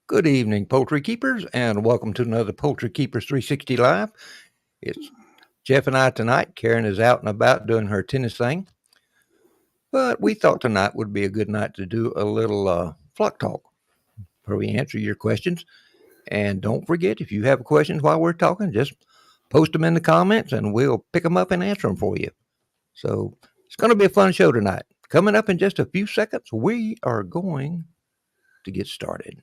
Good evening, poultry keepers, and welcome to another Poultry Keepers 360 Live. It's Jeff and I tonight. Karen is out and about doing her tennis thing, but we thought tonight would be a good night to do a little flock talk where we answer your questions. And don't forget, if you have questions while we're talking, just post them in the comments and we'll pick them up and answer them for you. So it's going to be a fun show tonight. Coming up in just a few seconds, we are going to get started.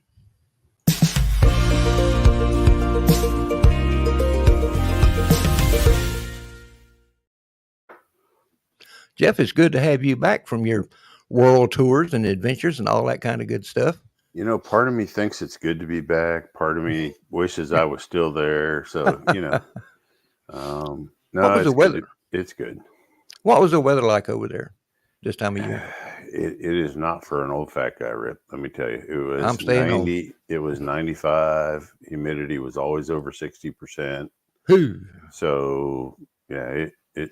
Jeff, it's good to have you back from your world tours and adventures and all that kind of good stuff. You know, part of me thinks it's good to be back. Part of me wishes I was still there. So, no, What was the weather? It's good. What was the weather like over there this time of year? It is not for an old fat guy, Rip. Let me tell you, it was I'm staying 90. Home. It was 95. Humidity was always over 60%. So yeah, it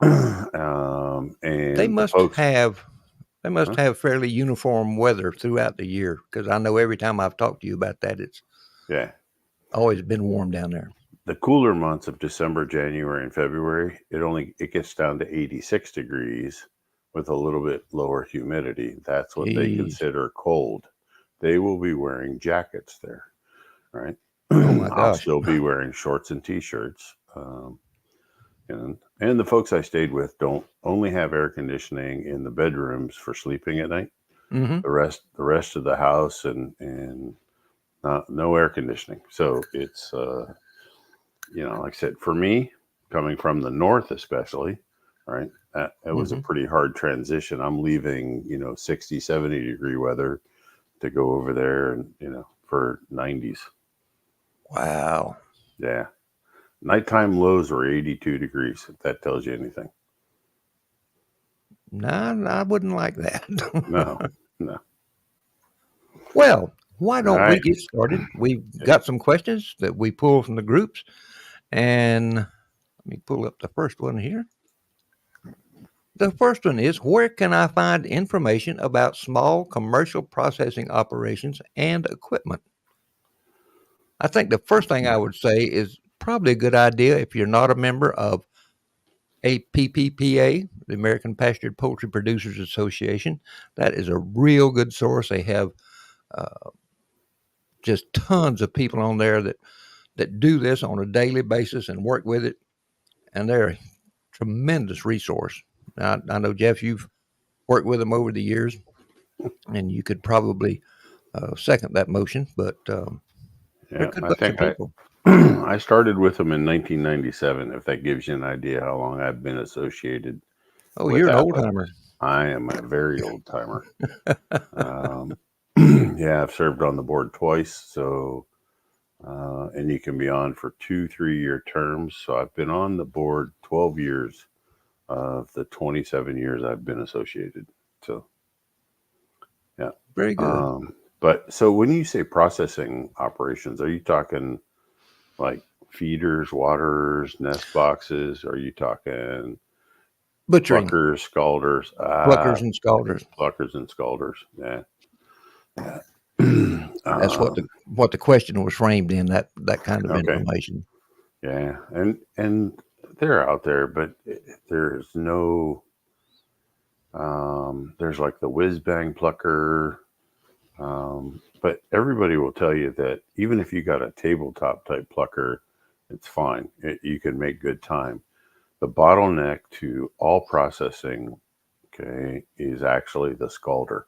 and they must have fairly uniform weather throughout the year, because I know every time I've talked to you about that, it's always been warm down there. The cooler months of December, January, and February, it gets down to 86 degrees with a little bit lower humidity. That's what they consider cold. They will be wearing jackets there, right? Oh my gosh. I'll still be wearing shorts and t-shirts. And the folks I stayed with don't only have air conditioning in the bedrooms for sleeping at night. Mm-hmm. The rest of the house and no air conditioning. So it's like I said, for me, coming from the north especially, right, it was a pretty hard transition. I'm leaving 60, 70 degree weather to go over there and for 90s. Wow. Yeah. Nighttime lows were 82 degrees, if that tells you anything. No, I wouldn't like that. No. Well, why don't we get started? We've got some questions that we pulled from the groups, and let me pull up the first one here. The first one is, where can I find information about small commercial processing operations and equipment? I think the first thing I would say is probably a good idea if you're not a member of APPPA, the American Pastured Poultry Producers Association. That is a real good source. They have just tons of people on there that do this on a daily basis and work with it, and they're a tremendous resource. Now, I know, Jeff, you've worked with them over the years, and you could probably second that motion, but they're a good bunch of people. I started with them in 1997, if that gives you an idea how long I've been associated. Oh, you're an old timer. I am a very old timer. Yeah, I've served on the board twice, so and you can be on for 2-3 year terms. So I've been on the board 12 years of the 27 years I've been associated. So yeah, very good. But so when you say processing operations, are you talking like feeders, waters, nest boxes? Are you talking butchering, pluckers, scalders? Pluckers and scalders. Pluckers and scalders. Yeah. That's what the question was framed in, that kind of information. Yeah, and they're out there, but there's no. There's like the whiz bang plucker. But everybody will tell you that even if you got a tabletop type plucker, it's fine. You can make good time. The bottleneck to all processing, is actually the scalder.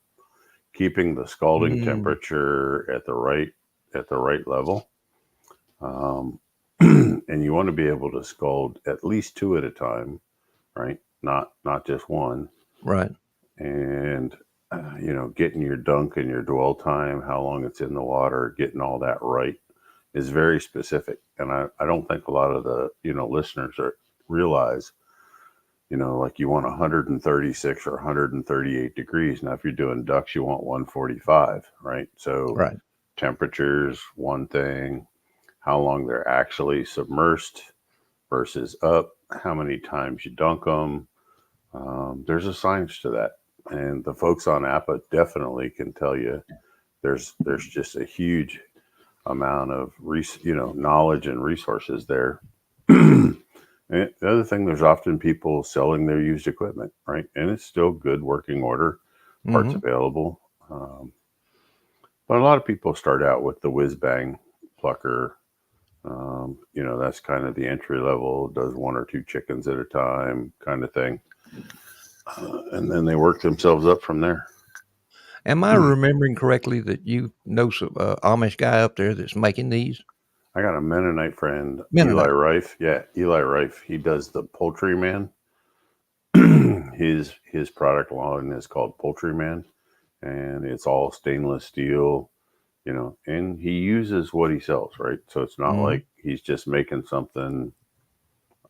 Keeping the scalding temperature at the right level. And you want to be able to scald at least 2 at a time, right? Not just one. Right. And getting your dunk and your dwell time, how long it's in the water, getting all that right is very specific. And I don't think a lot of the, listeners realize, like you want 136 or 138 degrees. Now, if you're doing ducks, you want 145, right? So temperature's one thing, how long they're actually submersed versus up, how many times you dunk them. There's a science to that. And the folks on APA definitely can tell you there's just a huge amount of knowledge and resources there. And the other thing, there's often people selling their used equipment, right? And it's still good working order, parts available. But a lot of people start out with the whiz bang plucker. That's kind of the entry level, does one or two chickens at a time kind of thing. And then they work themselves up from there. Am I remembering correctly that you know some Amish guy up there that's making these? I got a Mennonite friend, Eli Mennonite. Rife. Yeah, Eli Rife. He does the Poultry Man. his product line is called Poultry Man, and it's all stainless steel, and he uses what he sells, right? So it's not like he's just making something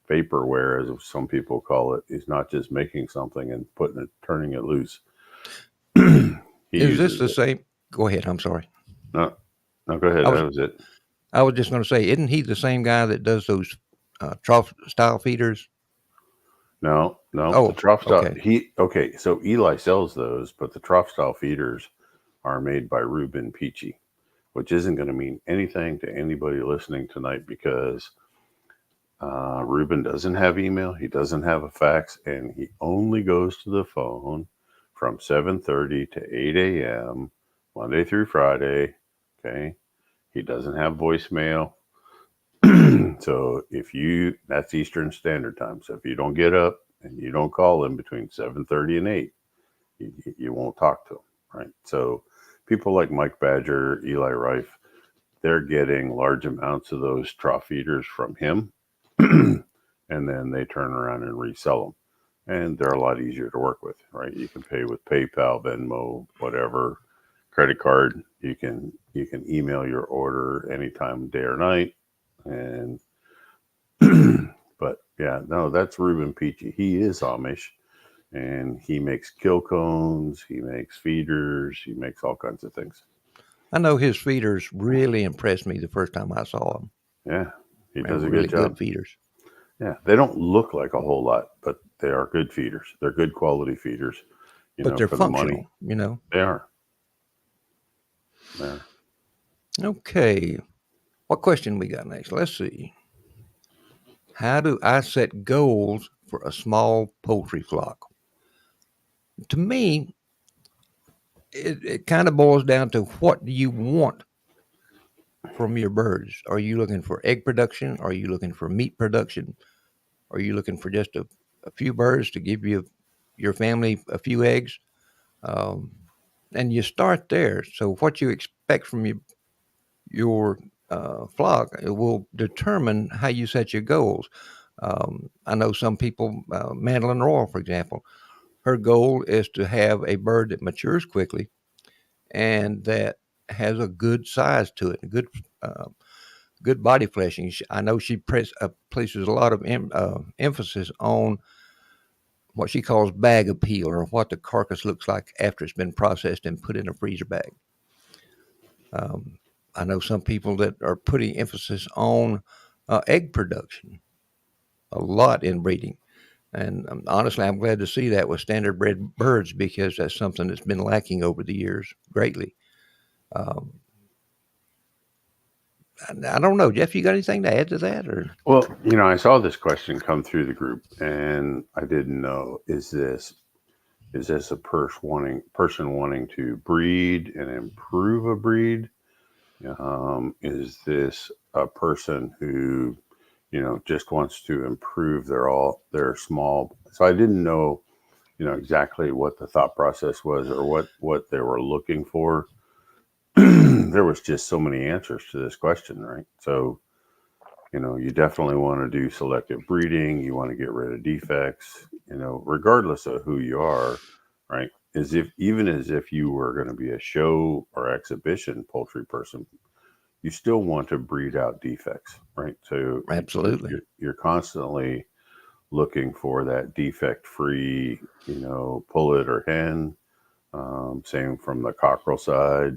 vaporware, as some people call it. He's not just making something and turning it loose. Is this the same? Go ahead. I'm sorry. No, go ahead. That was it. I was just going to say, isn't he the same guy that does those trough style feeders? No. The trough style. Okay. So Eli sells those, but the trough style feeders are made by Ruben Peachy, which isn't going to mean anything to anybody listening tonight, because Ruben doesn't have email, he doesn't have a fax, and he only goes to the phone from 7:30 to 8 a.m. Monday through Friday. Okay, he doesn't have voicemail. So that's Eastern Standard Time. So if you don't get up and you don't call him between 7:30 and 8, you won't talk to him, right? So people like Mike Badger, Eli Rife, they're getting large amounts of those trough feeders from him, and then they turn around and resell them. And they're a lot easier to work with, right? You can pay with PayPal, Venmo, whatever, credit card. You can email your order anytime, day or night. And but yeah, no, that's Ruben Peachy. He is Amish, and he makes kill cones, he makes feeders, he makes all kinds of things. I know his feeders really impressed me the first time I saw them. Yeah, he does a really good job. Good feeders. Yeah, they don't look like a whole lot, but they are good feeders. They're good quality feeders. But they're for functional. The money. They are. Yeah. Okay. What question we got next? Let's see. How do I set goals for a small poultry flock? To me, it kind of boils down to what do you want from your birds? Are you looking for egg production? Are you looking for meat production? Are you looking for just a few birds to give your family a few eggs? And you start there. So what you expect from your flock, it will determine how you set your goals. I know some people, Mandolin Royal, for example, her goal is to have a bird that matures quickly and that has a good size to it, a good body fleshing. I know she places a lot of emphasis on what she calls bag appeal, or what the carcass looks like after it's been processed and put in a freezer bag. I know some people that are putting emphasis on egg production a lot in breeding. And honestly, I'm glad to see that with standard bred birds, because that's something that's been lacking over the years greatly. Um, I don't know, Jeff. You got anything to add to that, or? Well, I saw this question come through the group, and I didn't know: is this a person wanting to breed and improve a breed? Is this a person who, just wants to improve their small? So I didn't know, exactly what the thought process was, or what they were looking for. There was just so many answers to this question, right? So, you definitely want to do selective breeding. You want to get rid of defects, regardless of who you are, right? As if you were going to be a show or exhibition poultry person, you still want to breed out defects, right? So Absolutely. You're constantly looking for that defect-free, pullet or hen. Same from the cockerel side,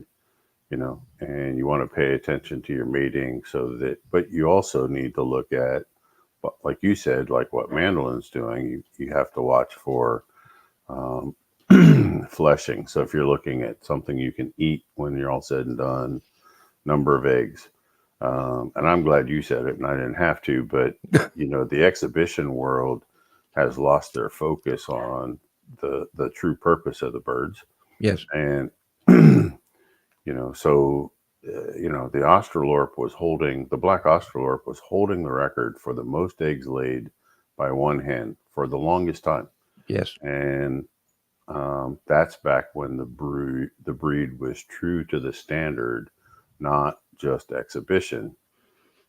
and you want to pay attention to your mating, but you also need to look at, like you said, like what Mandolin's doing. You have to watch for fleshing. So if you're looking at something you can eat when you're all said and done, number of eggs. And I'm glad you said it and I didn't have to, but the exhibition world has lost their focus on the true purpose of the birds. Yes. And, so, the black Australorp was holding the record for the most eggs laid by one hen for the longest time. Yes. And that's back when the breed was true to the standard, not just exhibition.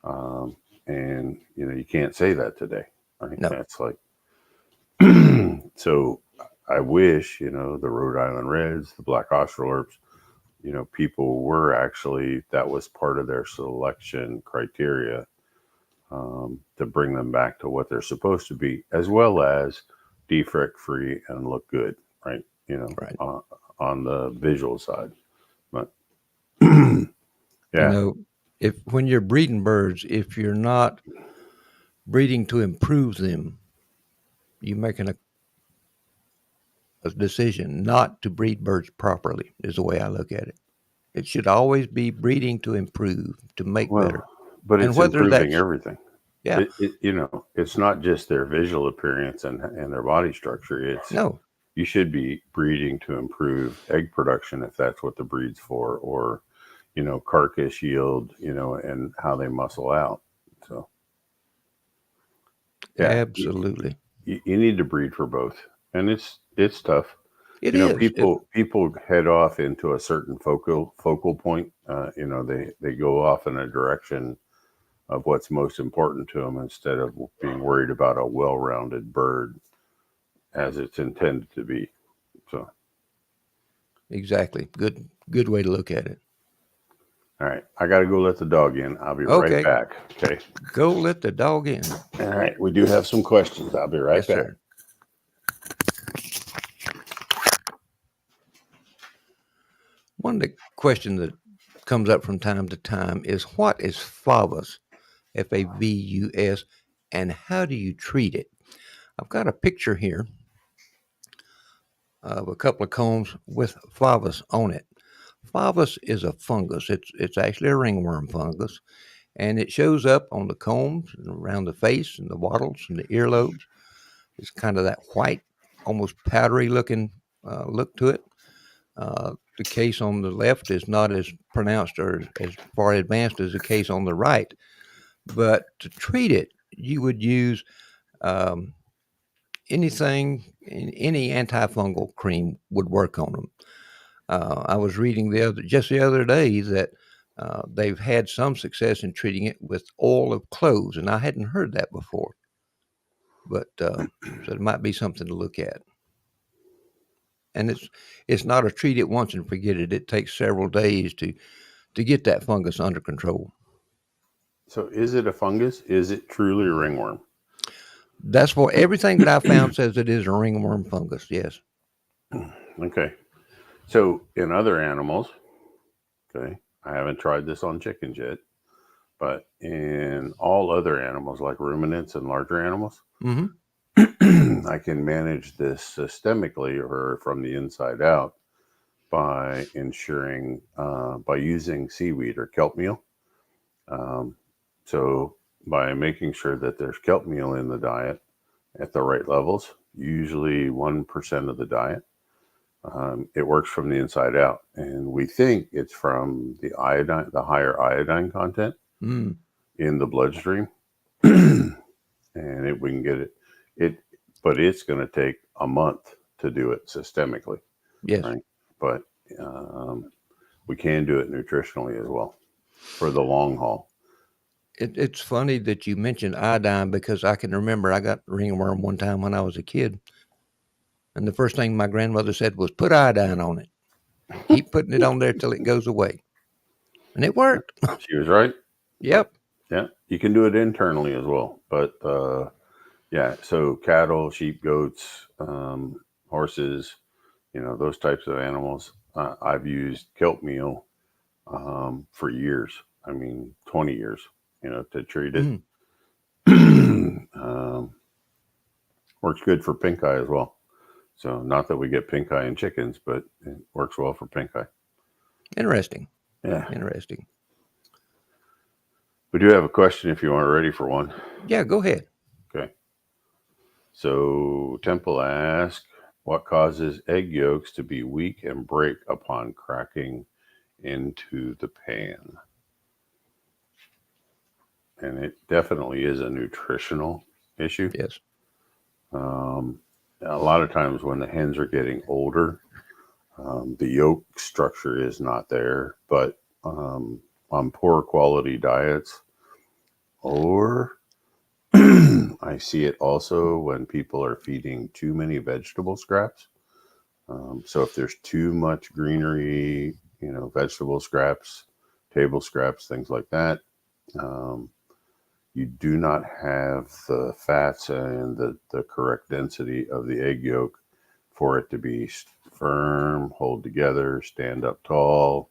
And you can't say that today. Right? No. That's like so. I wish the Rhode Island Reds, the Black Australorps, people were actually, that was part of their selection criteria, to bring them back to what they're supposed to be, as well as defect free and look good, right? Right. On the visual side. But yeah, when you're breeding birds, if you're not breeding to improve them, you're making a decision not to breed birds properly, is the way I look at it. It should always be breeding to improve, to make better. But And it's whether improving that's, everything. yeah, It's not just their visual appearance and their body structure. It's no, you should be breeding to improve egg production if that's what the breed's for, or carcass yield, and how they muscle out. So yeah, absolutely, you need to breed for both, and it's tough. it is. People head off into a certain focal point. They go off in a direction of what's most important to them instead of being worried about a well-rounded bird as it's intended to be. So Exactly. Good way to look at it. all right, I got to go let the dog in. I'll be Okay. right back. Okay. Go let the dog in. All right, we do have some questions. I'll be right Yes, back. sir. One of the questions that comes up from time to time is, what is favus, Favus, and how do you treat it? I've got a picture here of a couple of combs with favus on it. Favus is a fungus. It's actually a ringworm fungus, and it shows up on the combs and around the face and the wattles and the earlobes. It's kind of that white, almost powdery looking look to it. The case on the left is not as pronounced or as far advanced as the case on the right. But to treat it, you would use any antifungal cream would work on them. I was reading just the other day that they've had some success in treating it with oil of cloves, and I hadn't heard that before. But so it might be something to look at. And it's not a treat it once and forget it. It takes several days to get that fungus under control. So is it a fungus? Is it truly a ringworm? That's what everything that I found says it is a ringworm fungus. Yes. Okay. So in other animals, okay, I haven't tried this on chickens yet, but in all other animals like ruminants and larger animals, I can manage this systemically or from the inside out by ensuring, by using seaweed or kelp meal. So by making sure that there's kelp meal in the diet at the right levels, usually 1% of the diet, it works from the inside out. And we think it's from the iodine, the higher iodine content in the bloodstream. And we can get it, but it's going to take a month to do it systemically. Yes. Right? But we can do it nutritionally as well for the long haul. It's funny that you mentioned iodine, because I can remember I got ringworm one time when I was a kid. And the first thing my grandmother said was, put iodine on it. Keep putting it on there till it goes away. And it worked. She was right. Yep. Yeah. You can do it internally as well. But yeah, so cattle, sheep, goats, horses, those types of animals, I've used kelp meal for years. I mean, 20 years, to treat it. Works good for pink eye as well. So not that we get pink eye in chickens, but it works well for pink eye. Interesting. Yeah. Interesting. We do have a question if you aren't ready for one. Yeah, go ahead. Okay. So Temple asks, what causes egg yolks to be weak and break upon cracking into the pan? And it definitely is a nutritional issue. Yes. A lot of times when the hens are getting older, the yolk structure is not there, but on poor quality diets, or I see it also when people are feeding too many vegetable scraps. So if there's too much greenery, vegetable scraps, table scraps, things like that, um, you do not have the fats and the correct density of the egg yolk for it to be firm, hold together, stand up tall.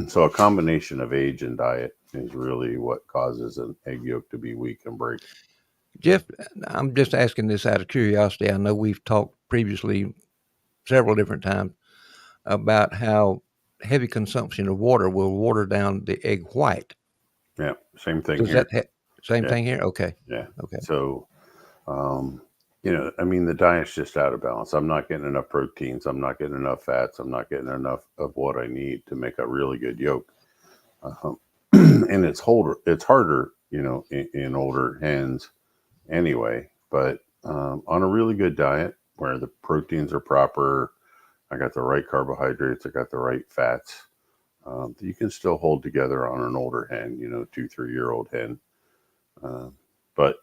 So a combination of age and diet is really what causes an egg yolk to be weak and break. Jeff, I'm just asking this out of curiosity. I know we've talked previously several different times about how heavy consumption of water will water down the egg white. Yeah, same thing Does here. that same Yeah, thing here? Okay. yeah. Okay. So, I mean, the diet's just out of balance. I'm not getting enough proteins. I'm not getting enough fats. I'm not getting enough of what I need to make a really good yolk. And it's harder, in older hens anyway. But on a really good diet where the proteins are proper, I got the right carbohydrates, I got the right fats. You can still hold together on an older hen, 2, 3 year old hen. But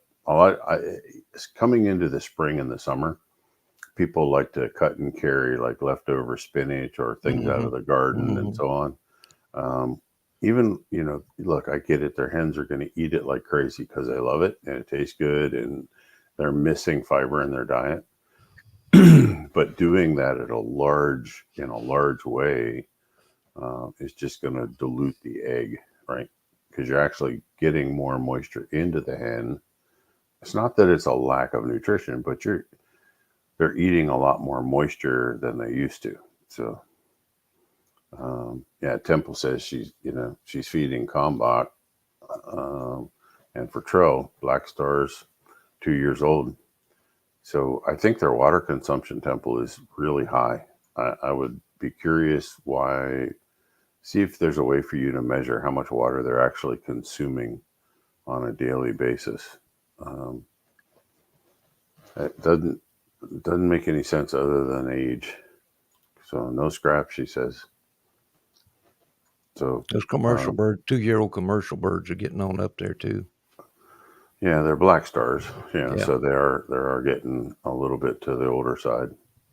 coming into the spring and the summer, people like to cut and carry like leftover spinach or things out Mm-hmm. of the garden and Mm-hmm. so on. Even, look, I get it. Their hens are going to eat it like crazy because they love it and it tastes good and they're missing fiber in their diet. But doing that in a large way, is just going to dilute the egg, right? Because you're actually getting more moisture into the hen. It's not that it's a lack of nutrition, but they're eating a lot more moisture than they used to. So, yeah, Temple says she's feeding Kalmbach, um, and Fertrell, Black Stars, 2 years old. So I think their water consumption, Temple, is really high. I would be curious why. See if there's a way for you to measure how much water they're actually consuming on a daily basis. Um, it doesn't make any sense other than age. So no scrap, she says. So Those commercial um, birds, 2-year-old commercial birds are getting on up there too. yeah, they're black stars. Yeah. So they are getting a little bit to the older side.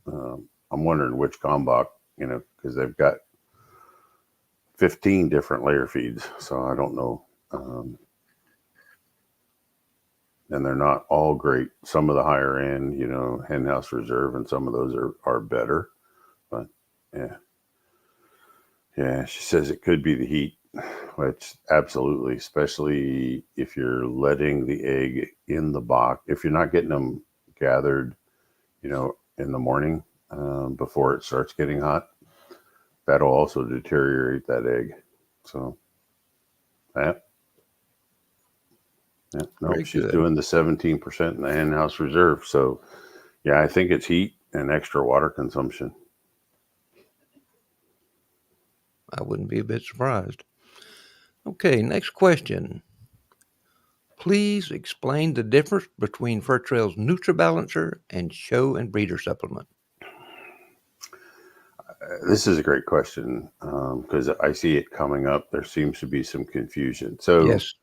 I'm wondering which Kalmbach, because they've got 15 different layer feeds. So I don't know. And they're not all great. Some of the higher end, Hen House Reserve, and some of those are better. But yeah, yeah, she says it could be the heat, which absolutely, especially if you're letting the egg in the box. If you're not getting them gathered, in the morning, before it starts getting hot, that'll also deteriorate that egg. So that. Yeah, nope, Very she's good. doing the 17% in the Hen House Reserve. So yeah, I think it's heat and extra water consumption. I wouldn't be a bit surprised. Okay, next question. Please explain the difference between Fertrell's Nutri-balancer and show and breeder supplement. This is a great question, because I see it coming up. There seems to be some confusion. So Yes.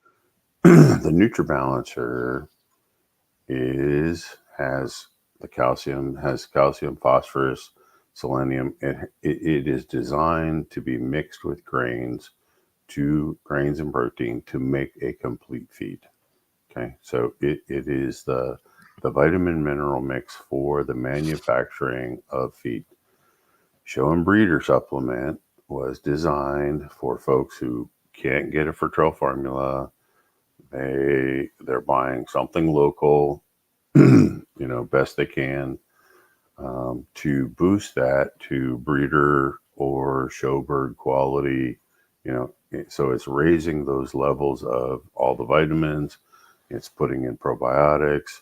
the Nutri-balancer has the calcium, phosphorus, selenium. It is designed to be mixed with grains and protein to make a complete feed. Okay, so it is the vitamin mineral mix for the manufacturing of feed. Show and breeder supplement was designed for folks who can't get a Fertrell formula. They're buying something local, best they can, to boost that to breeder or showbird quality, so it's raising those levels of all the vitamins, it's putting in probiotics,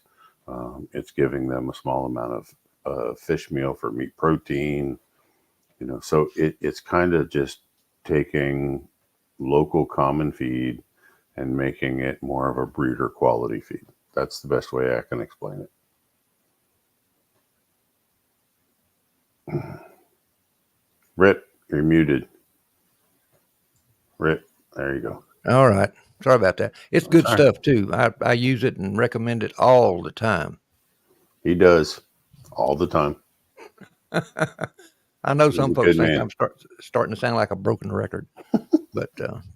it's giving them a small amount of fish meal for meat protein, so it's kind of just taking local common feed and making it more of a breeder quality feed. That's the best way I can explain it. Rip, you're muted. Rip, there you go. All right. Sorry about that. It's good Sorry. stuff too. I use it and recommend it all the time. He does all the time. I know He's some a folks good think man. I'm starting to sound like a broken record, but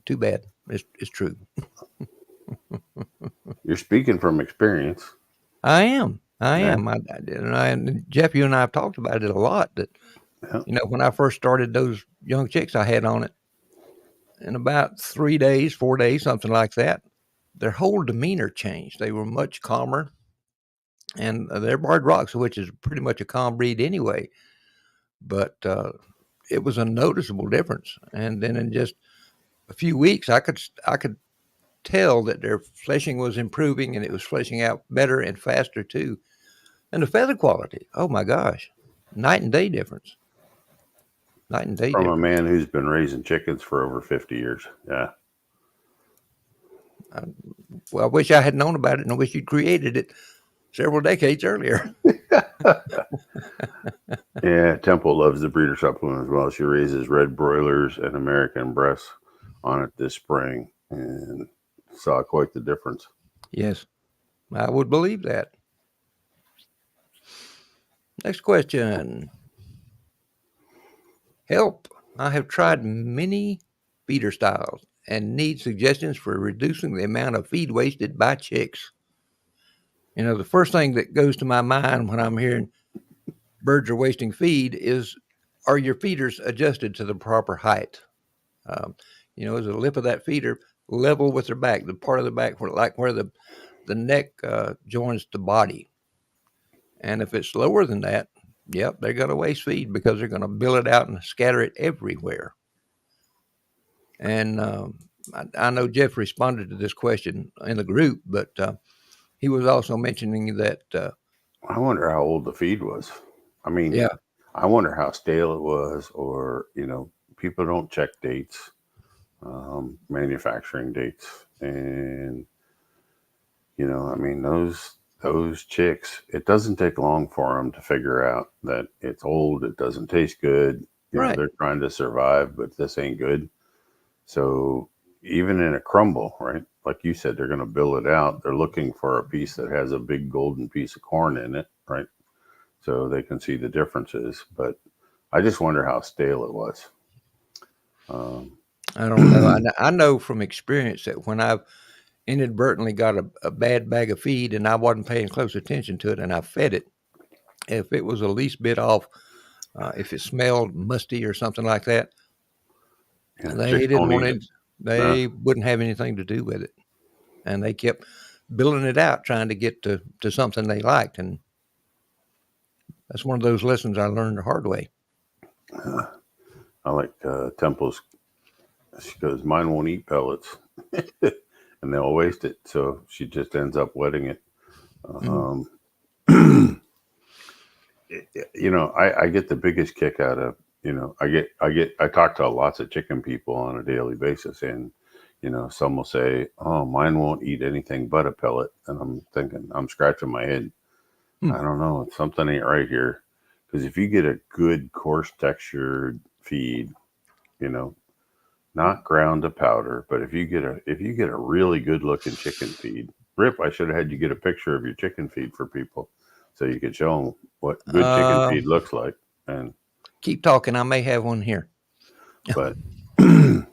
too bad. It's true. You're speaking from experience. I am. Yeah. And Jeff, you and I have talked about it a lot. That Yeah. when I first started those young chicks I had on it, in about 3 days, 4 days, something like that, their whole demeanor changed. They were much calmer, and they're barred rocks, which is pretty much a calm breed anyway. But it was a noticeable difference. And then in just a few weeks, I could tell that their fleshing was improving, and it was fleshing out better and faster too. And the feather quality, oh my gosh, night and day difference. Night and day From a difference. man who's been raising chickens for over 50 years. Yeah. Well, I wish I had known about it, and I wish you'd created it several decades earlier. Yeah, Temple loves the breeder supplement as well. She raises red broilers and American breasts on it this spring and saw quite the difference. Yes, I would believe that. Next question. Help. I have tried many feeder styles and need suggestions for reducing the amount of feed wasted by chicks. The first thing that goes to my mind when I'm hearing birds are wasting feed is, are your feeders adjusted to the proper height? Is the lip of that feeder level with their back, the part of the back where the neck joins the body? And if it's lower than that, yep, they're going to waste feed because they're going to bill it out and scatter it everywhere. And I know Jeff responded to this question in the group, but he was also mentioning that. I wonder how old the feed was. I mean, Yeah, I wonder how stale it was, or, people don't check dates, manufacturing dates. And, I mean, those chicks, it doesn't take long for them to figure out that it's old, it doesn't taste good. right. They're trying to survive, but this ain't good. So even in a crumble, right? Like you said, they're going to bill it out. They're looking for a piece that has a big golden piece of corn in it, right? So they can see the differences. But I just wonder how stale it was. I don't know. I know from experience that when I've inadvertently got a bad bag of feed and I wasn't paying close attention to it and I fed it, if it was the least bit off, if it smelled musty or something like that, Yeah, they chicks didn't don't want eat it. it. They wouldn't have anything to do with it, and they kept billing it out, trying to get to something they liked. And that's one of those lessons I learned the hard way. I like Temple's. She goes, mine won't eat pellets, and they'll waste it. So she just ends up wetting it. Mm. I get the biggest kick out of, I talk to lots of chicken people on a daily basis, and some will say, oh, mine won't eat anything but a pellet, and I'm thinking, I'm scratching my head. Mm. I don't know, something ain't right here, because if you get a good coarse textured feed, not ground to powder, but if you get a really good looking chicken feed, Rip, I should have had you get a picture of your chicken feed for people so you could show them what good chicken feed looks like. And Keep talking. I may have one here. but if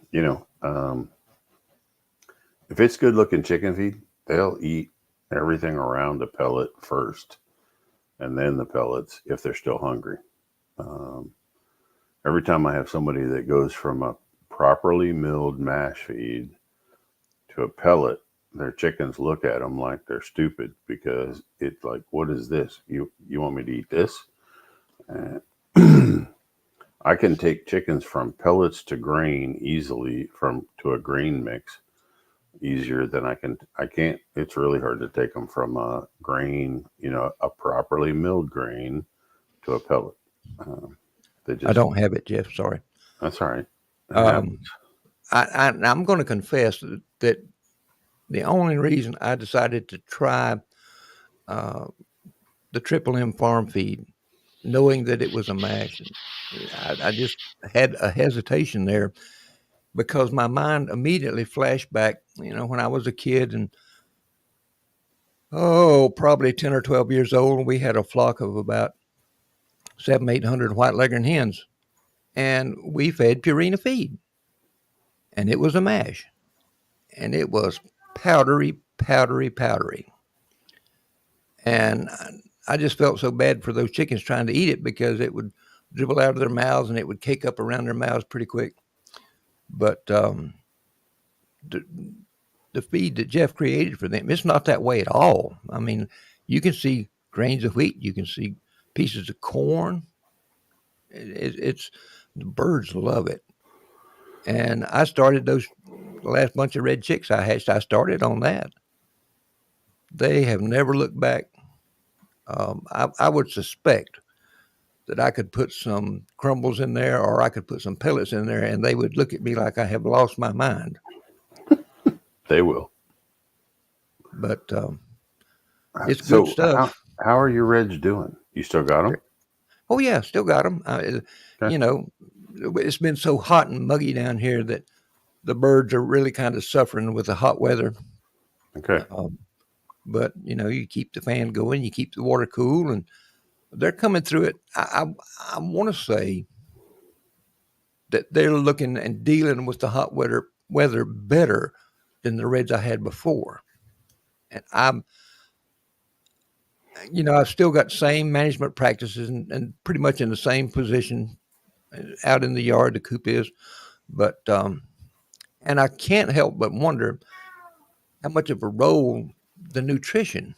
it's good looking chicken feed, they'll eat everything around the pellet first, and then the pellets if they're still hungry. Every time I have somebody that goes from a properly milled mash feed to a pellet, their chickens look at them like they're stupid because it's like, what is this? You want me to eat this? I can take chickens from pellets to grain easily from to a grain mix easier than I can't. It's really hard to take them from a grain, a properly milled grain to a pellet. Um, they I just don't have it, Jeff. Sorry. That's all right. It happens. Um, I'm going to confess that the only reason I decided to try uh, the Triple M farm feed, knowing that it was a mash, I just had a hesitation there because my mind immediately flashed back, when I was a kid and, probably 10 or 12 years old, and we had a flock of about 800 white leghorn hens, and we fed Purina feed, and it was a mash, and it was powdery, powdery, powdery. And I just felt so bad for those chickens trying to eat it because it would dribble out of their mouths and it would cake up around their mouths pretty quick. But the, the feed that Jeff created for them, it's not that way at all. I mean, you can see grains of wheat, you can see pieces of corn. It's the birds love it. And I started those last bunch of red chicks I hatched. I started on that. They have never looked back. I would suspect that I could put some crumbles in there or I could put some pellets in there and they would look at me like I have lost my mind. They will. But it's So good stuff. how are your reds doing? You still got them? Oh, yeah, still got them. Okay. It's been so hot and muggy down here that the birds are really kind of suffering with the hot weather. Okay. But, you keep the fan going, you keep the water cool, and they're coming through it. I want to say that they're looking and dealing with the hot weather better than the reds I had before. And I've still got same management practices and pretty much in the same position out in the yard the coop is. But and I can't help but wonder how much of a role the nutrition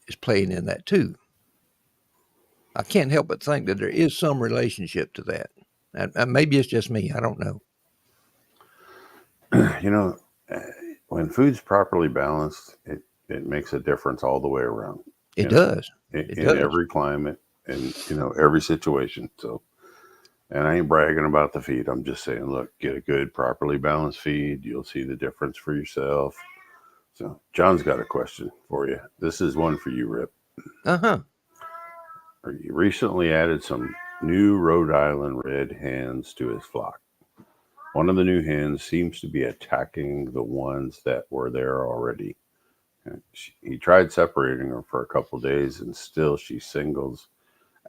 is playing in that too. I can't help but think that there is some relationship to that. And maybe it's just me. I don't know. You know, uh, when food's properly balanced, it makes a difference all the way around. It You know, does. It in does. every climate and every situation. So, and I ain't bragging about the feed. I'm just saying, look, get a good, properly balanced feed. You'll see the difference for yourself. So, John's got a question for you. This is one for you, Rip. Uh huh. He recently added some new Rhode Island red hens to his flock. One of the new hens seems to be attacking the ones that were there already. He tried separating her for a couple of days, and still she singles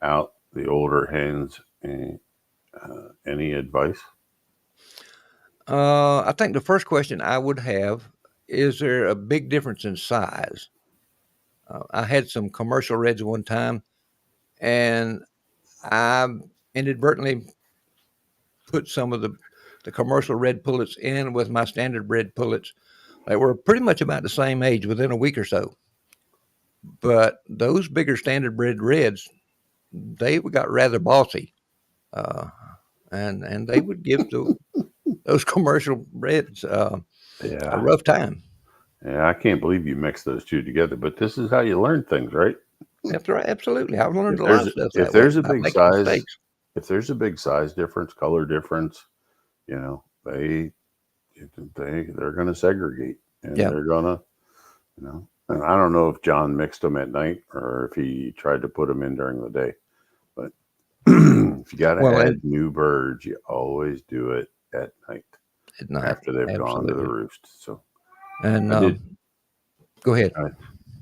out the older hens. Any advice? I think the first question I would have is there a big difference in size? I had some commercial reds one time, and I inadvertently put some of the commercial red pullets in with my standard red pullets. They were pretty much about the same age within a week or so. But those bigger standard bred reds, they got rather bossy, uh, and they would give those commercial reds a Yeah. rough time. Yeah, I can't believe you mixed those two together, but this is how you learn things, right? That's right, absolutely. I've learned If a lot there's of stuff if that way there's a by big making size mistakes. if there's a big size difference, color difference, you know, they're going to segregate and Yeah. they're going to, and I don't know if John mixed them at night or if he tried to put them in during the day, but if you got to Well, add and new birds, you always do it at night at night, after they've gone to the absolutely. roost. So And I did. go ahead. I,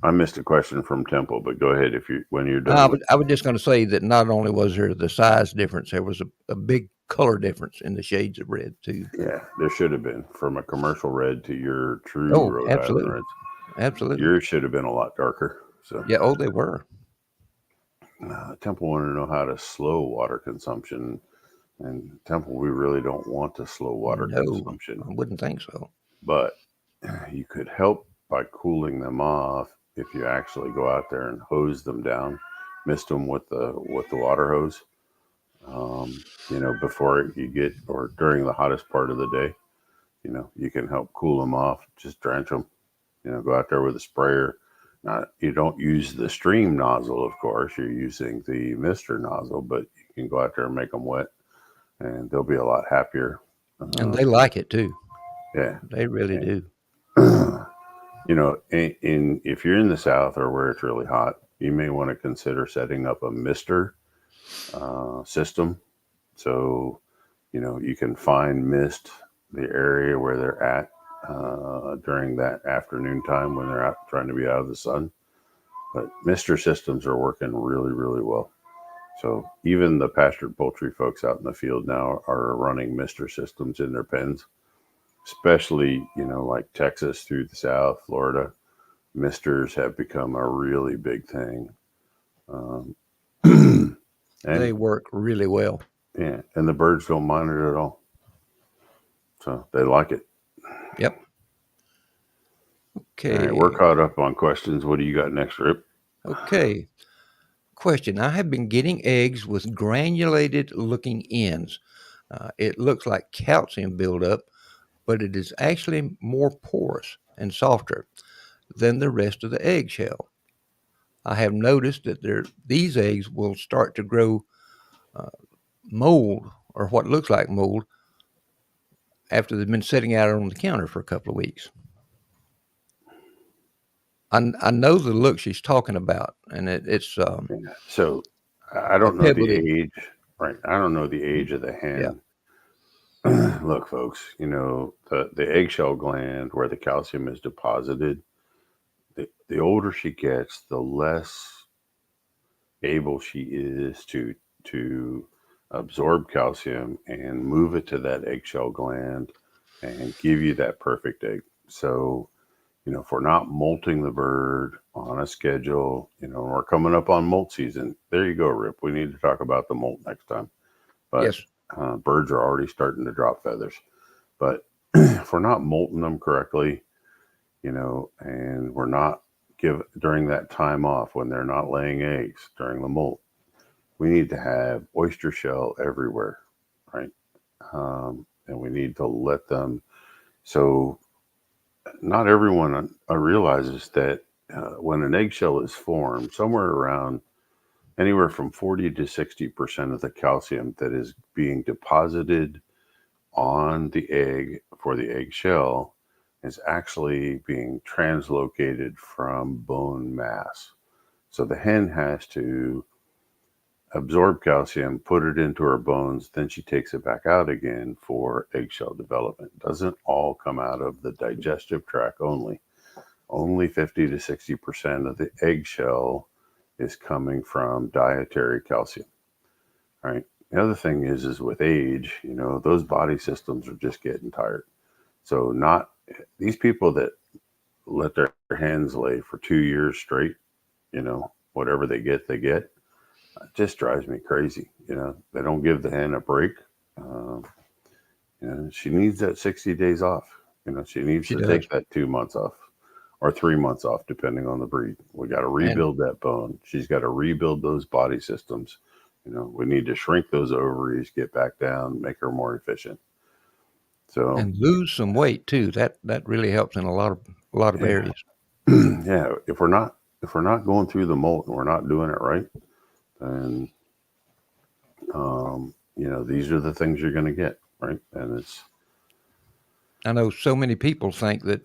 I missed a question from Temple, but go ahead if you when you're done with. I was just going to say that not only was there the size difference, there was a big color difference in the shades of red too. Yeah, there should have been from a commercial red to your true Oh, Rhode Island absolutely, reds. absolutely. Yours should have been a lot darker. So Yeah. Oh, they were. Temple wanted to know how to slow water consumption, and Temple, we really don't want to slow water No, consumption, I wouldn't think so. but you could help by cooling them off, if you actually go out there and hose them down, mist them with the water hose, before you get or during the hottest part of the day, you can help cool them off. Just drench them. Go out there with a sprayer. You don't use the stream nozzle, of course. You're using the mister nozzle, but you can go out there and make them wet, and they'll be a lot happier. And they like it too. Yeah, they really do. If you're in the South or where it's really hot, you may want to consider setting up a mister system. So, you can find mist the area where they're at during that afternoon time when they're out trying to be out of the sun. But mister systems are working really, really well. So even the pastured poultry folks out in the field now are running mister systems in their pens, especially, like Texas through the South, Florida. Misters have become a really big thing. And they work really well. Yeah, and the birds don't mind it at all. So they like it. Yep. Okay. All right, we're caught up on questions. What do you got next, Rip? Okay. Question. I have been getting eggs with granulated looking ends. It looks like calcium buildup, but it is actually more porous and softer than the rest of the eggshell. I have noticed that these eggs will start to grow mold, or what looks like mold, after they've been sitting out on the counter for a couple of weeks. I know the look she's talking about, and it's so I don't know the age, right? I don't know the age of the hen. Yeah. Look, folks, the eggshell gland where the calcium is deposited, the older she gets, the less able she is to absorb calcium and move it to that eggshell gland and give you that perfect egg. So, if we're not molting the bird on a schedule, we're coming up on molt season. There you go, Rip. We need to talk about the molt next time. But yes. Birds are already starting to drop feathers. But if we're not molting them correctly, and we're not during that time off when they're not laying eggs during the molt, we need to have oyster shell everywhere, right? And we need to let them. So not everyone realizes that when an eggshell is formed, somewhere around anywhere from 40 to 60% of the calcium that is being deposited on the egg for the eggshell is actually being translocated from bone mass. So the hen has to absorb calcium, put it into her bones, then she takes it back out again for eggshell development. It doesn't all come out of the digestive tract only. Only 50 to 60% of the eggshell is coming from dietary calcium. All right. The other thing is with age, those body systems are just getting tired. So not these people that let their hens lay for 2 years straight, whatever they get, it just drives me crazy. They don't give the hen a break. She needs that 60 days off. She needs to take that 2 months off or 3 months off, depending on the breed. We got to rebuild that bone. She's got to rebuild those body systems. We need to shrink those ovaries, get back down, make her more efficient. So and lose some weight too. That really helps in a lot of areas. Yeah, if we're not going through the molt and we're not doing it right, then these are the things you're going to get, right? And I know so many people think that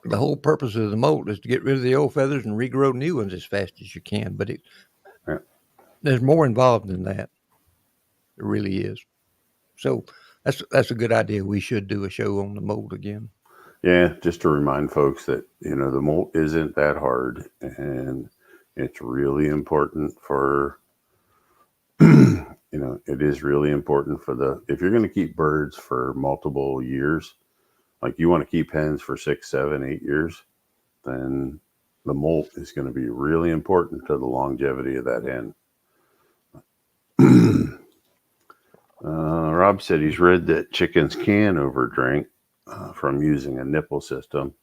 the whole purpose of the molt is to get rid of the old feathers and regrow new ones as fast as you can, but there's more involved than that. It really is. So that's a good idea. We should do a show on the molt again. Yeah, just to remind folks that the molt isn't that hard, and it's really important for it is really important for if you're going to keep birds for multiple years, like you want to keep hens for 6, 7, 8 years, then the molt is going to be really important to the longevity of that hen. Rob said he's read that chickens can overdrink from using a nipple system.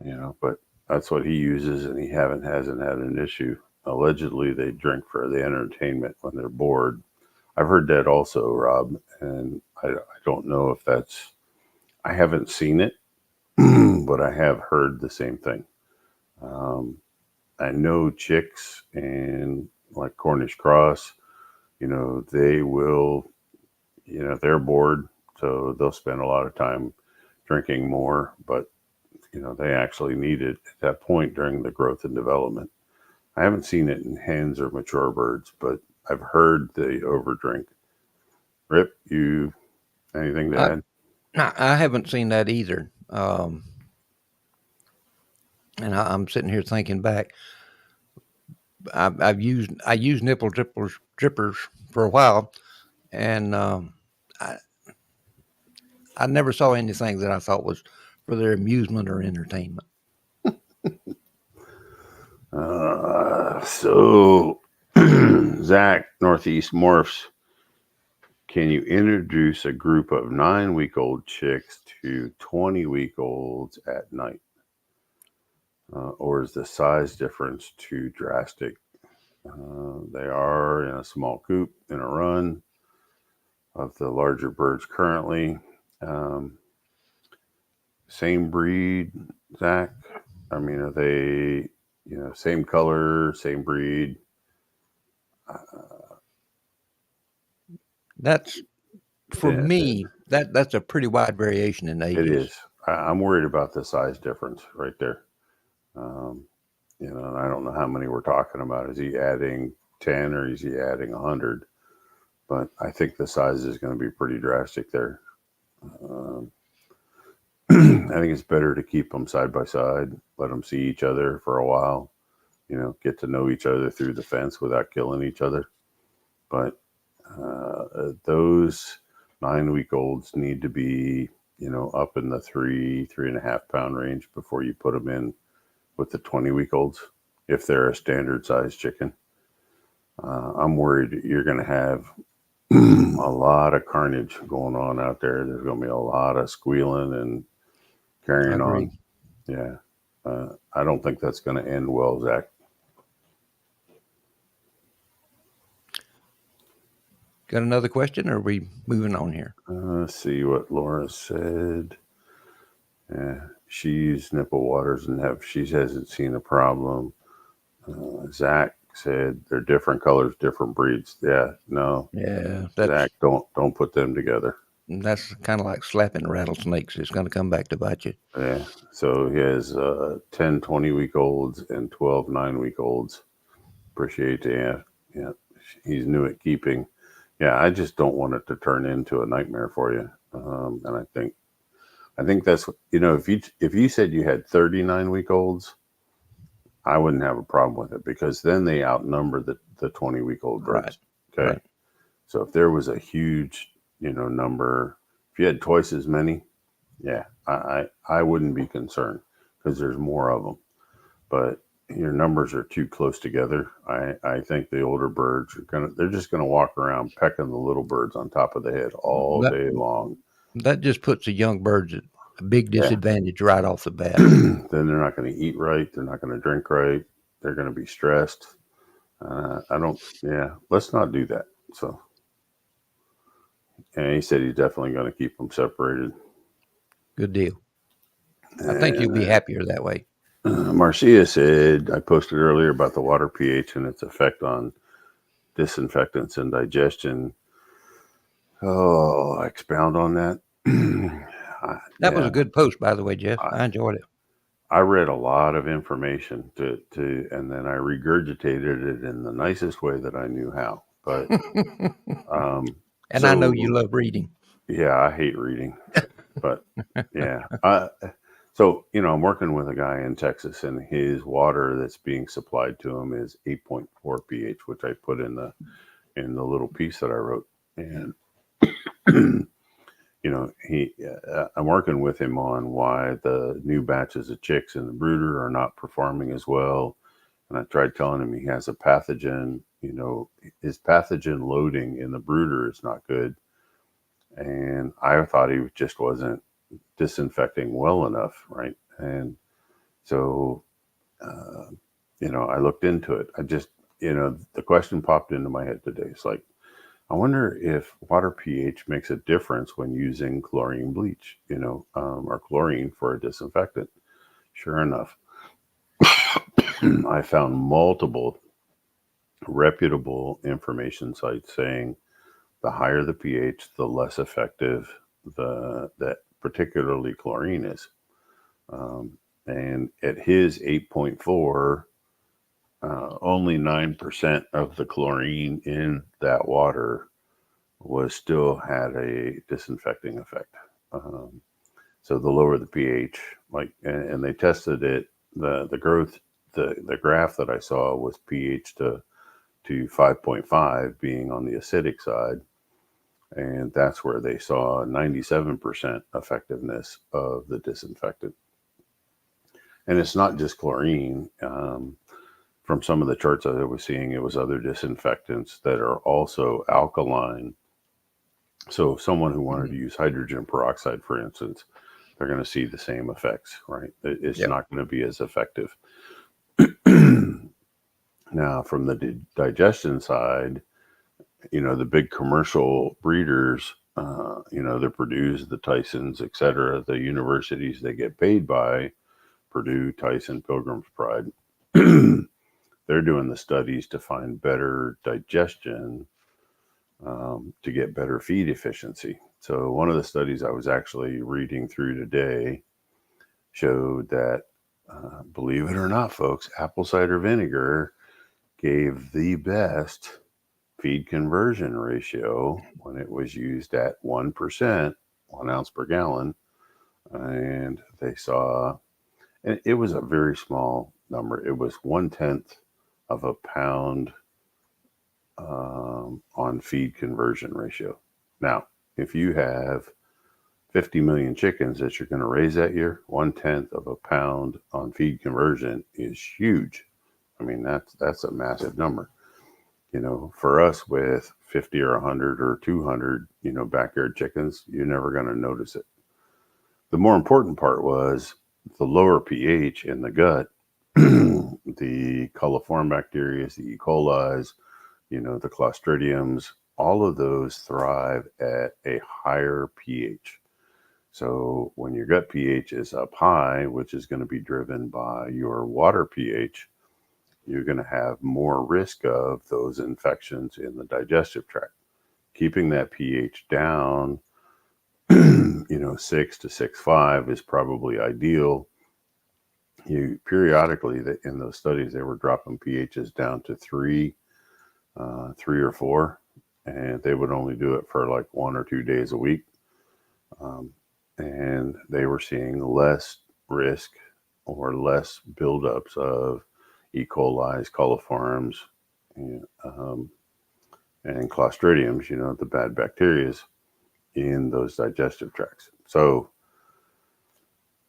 But that's what he uses, and he hasn't had an issue. Allegedly, they drink for the entertainment when they're bored. I've heard that also, Rob, and I don't know if that's. I haven't seen it, but I have heard the same thing. Um, I know chicks and like Cornish cross, they will, they're bored, so they'll spend a lot of time drinking more, but they actually need it at that point during the growth and development. I haven't seen it in hens or mature birds, but I've heard they overdrink. Rip, you anything to I, add? no, I haven't seen that either. And I'm sitting here thinking back. I used nipple drippers for a while, and I I never saw anything that I thought was for their amusement or entertainment. So, Zach, Northeast Morphs, can you introduce a group of 9-week-old chicks to 20-week-olds at night? Or is the size difference too drastic? They are in a small coop in a run of the larger birds currently. Um, Same breed, Zach? I mean, are they, same color, same breed? That's for Yeah, me. That's a pretty wide variation in it ages. is. I'm worried about the size difference right there. Um, and I don't know how many we're talking about. Is he adding 10 or is he adding 100? But I think the size is going to be pretty drastic there. Um, I think it's better to keep them side by side, let them see each other for a while, get to know each other through the fence without killing each other. But those 9-week-olds need to be, up in the 3.5 pound range before you put them in with the 20-week-olds if they're a standard size chicken. I'm worried you're going to have a lot of carnage going on out there. There's going to be a lot of squealing and I carrying agree. on. Yeah. I don't think that's going to end well, Zach. Got another question, or are we moving on here? Let's see what Laura said. Yeah, she's nipple waters and she hasn't seen a problem. Zach said they're different colors, different breeds. Yeah, no, Yeah, Zach, don't put them together. that's kind of like slapping rattlesnakes. It's going to come back to bite you. Yeah, so he has 10 20-week-olds and 12 9-week-olds. Appreciate the yeah. He's new at keeping. Yeah, I just don't want it to turn into a nightmare for you. And I think that's if you said you had 39-week-olds, I wouldn't have a problem with it because then they outnumber the 20-week-old Right. birds. Okay. Right. So if there was a huge, number, if you had twice as many, yeah, I wouldn't be concerned because there's more of them. But your numbers are too close together. I think the older birds they're just gonna walk around pecking the little birds on top of the head all That day long. that just puts the young birds at a big Yeah. disadvantage right off the bat. Then they're not going to eat right. They're not going to drink right. They're going to be stressed. I don't. Yeah, let's not do that. So, and he said he's definitely going to keep them separated. Good deal. I think you'll be And happier that way. Marcia said I posted earlier about the water pH and its effect on disinfectants and digestion. Oh, expound on that. That was a Yeah, good post, by the way, Jeff. I, I enjoyed I read a lot of information and then I regurgitated it in the nicest way that I knew how. But it. And I know you so love reading. yeah, I hate reading, but yeah. So I'm working with a guy in Texas, and his water that's being supplied to him is 8.4 pH, which I put in the little piece that I wrote. And I'm working with him on why the new batches of chicks in the brooder are not performing as well. And I tried telling him he has a pathogen. His pathogen loading in the brooder is not good, and I thought he just wasn't disinfecting well enough, right? And So, I looked into it. I just, the question popped into my head today. It's like, I wonder if water pH makes a difference when using chlorine bleach, or chlorine for a disinfectant. Sure enough, I found multiple reputable information sites saying the higher the pH, the less effective that particularly chlorine is. And at his 8.4, only 9% of the chlorine in that water was still had a disinfecting effect. So the lower the pH, and they tested it, the growth, the graph that I saw was pH to 5.5 being on the acidic side. And that's where they saw 97% effectiveness of the disinfectant. And it's not just chlorine. From some of the charts that I was seeing, it was other disinfectants that are also alkaline. So if someone who wanted to use hydrogen peroxide, for instance, they're going to see the same effects, right? It's not going to be as effective. Now, from the digestion side, the big commercial breeders, the Purdue's, the Tysons, et cetera, the universities they get paid by, Purdue, Tyson, Pilgrim's Pride, they're doing the studies to find better digestion, to get better feed efficiency. So one of the studies I was actually reading through today showed that, believe it or not, folks, apple cider vinegar gave the best feed conversion ratio when it was used at 1%, 1 ounce per gallon. And they saw, and it was a very small number. It was 1/10 of a pound on feed conversion ratio. Now, if you have 50 million chickens that you're going to raise that year, 1/10 of a pound on feed conversion is huge. I mean, that's a massive number. For us with 50 or 100 or 200, backyard chickens, you're never going to notice it. The more important part was the lower pH in the gut, the coliform bacteria, the E. coli's, the clostridiums, all of those thrive at a higher pH. So when your gut pH is up high, which is going to be driven by your water pH, you're going to have more risk of those infections in the digestive tract. Keeping that pH down, 6 to 6.5 is probably ideal. You periodically, in those studies, they were dropping pHs down to 3 or 4, and they would only do it for like 1 or 2 days a week. And they were seeing less risk or less buildups of E. coli's, coliforms, and clostridiums, the bad bacteria in those digestive tracts. So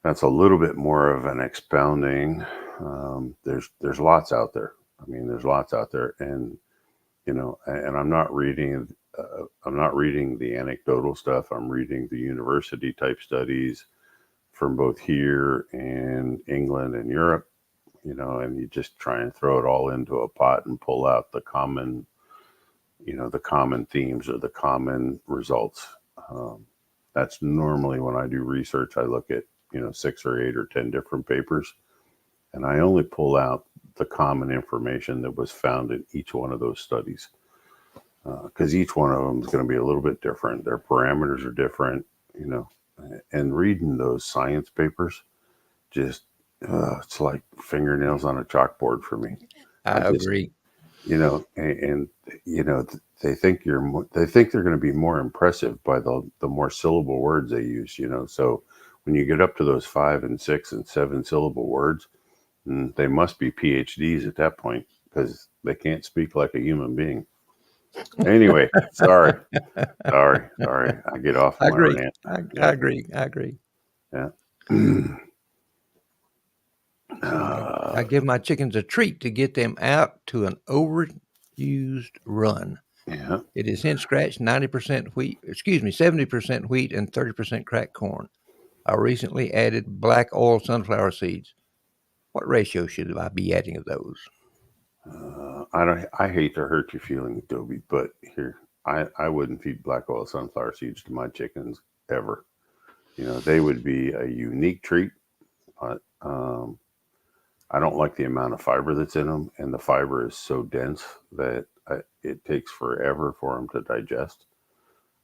that's a little bit more of an expounding. There's lots out there. I mean, there's lots out there, and and I'm not reading the anecdotal stuff. I'm reading the university type studies from both here and England and Europe. And you just try and throw it all into a pot and pull out the common themes or the common results. That's normally when I do research, I look at, 6 or 8 or 10 different papers, and I only pull out the common information that was found in each one of those studies. Because each one of them is going to be a little bit different. Their parameters are different, and reading those science papers, just, it's like fingernails on a chalkboard for me. I agree. And they think they're going to be more impressive by the more syllable words they use. So when you get up to those 5 and 6 and 7 syllable words, they must be PhDs at that point because they can't speak like a human being. Anyway, sorry. I get off I my agree. rant. I agree. Yeah. I give my chickens a treat to get them out to an overused run. Yeah. It is hen scratch, 70% wheat and 30% cracked corn. I recently added black oil sunflower seeds. What ratio should I be adding of those? I hate to hurt your feelings, Dobie, but here I wouldn't feed black oil sunflower seeds to my chickens ever. They would be a unique treat, but I don't like the amount of fiber that's in them, and the fiber is so dense that it takes forever for them to digest.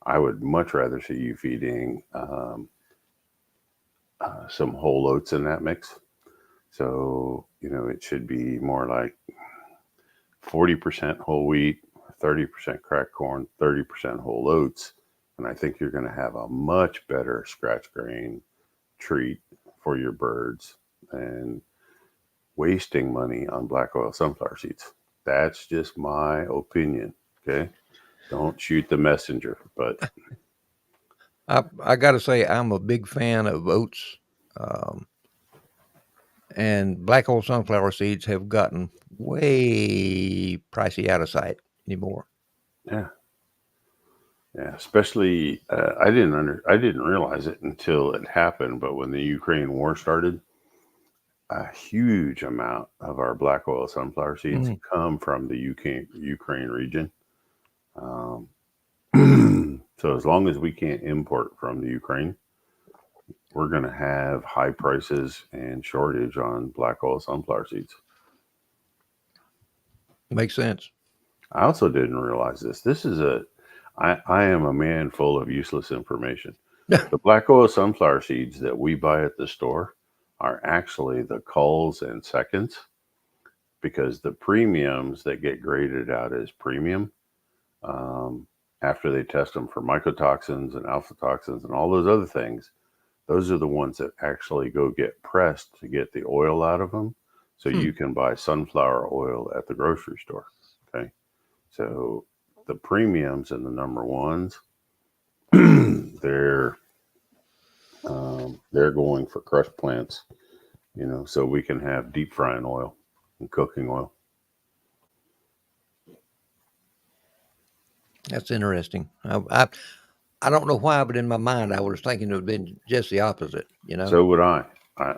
I would much rather see you feeding some whole oats in that mix. So, it should be more like 40% whole wheat, 30% cracked corn, 30% whole oats. And I think you're going to have a much better scratch grain treat for your birds than wasting money on black oil sunflower seeds. That's just my opinion. Okay. Don't shoot the messenger, but I got to say, I'm a big fan of oats. Um, and black oil sunflower seeds have gotten way pricey out of sight anymore. yeah, yeah. Especially, I didn't realize it until it happened. But when the Ukraine war started, a huge amount of our black oil sunflower seeds come from the Ukraine region. Um, so as long as we can't import from the Ukraine, we're going to have high prices and shortage on black oil sunflower seeds. Makes sense. I also didn't realize this. I am a man full of useless information. The black oil sunflower seeds that we buy at the store are actually the culls and seconds, because the premiums that get graded out as premium, after they test them for mycotoxins and alpha toxins and all those other things, those are the ones that actually go get pressed to get the oil out of them. So you can buy sunflower oil at the grocery store. Okay. So the premiums and the number ones, they're going for crushed plants, so we can have deep frying oil and cooking oil. That's interesting. I don't know why, but in my mind, I was thinking it would have been just the opposite. So would I.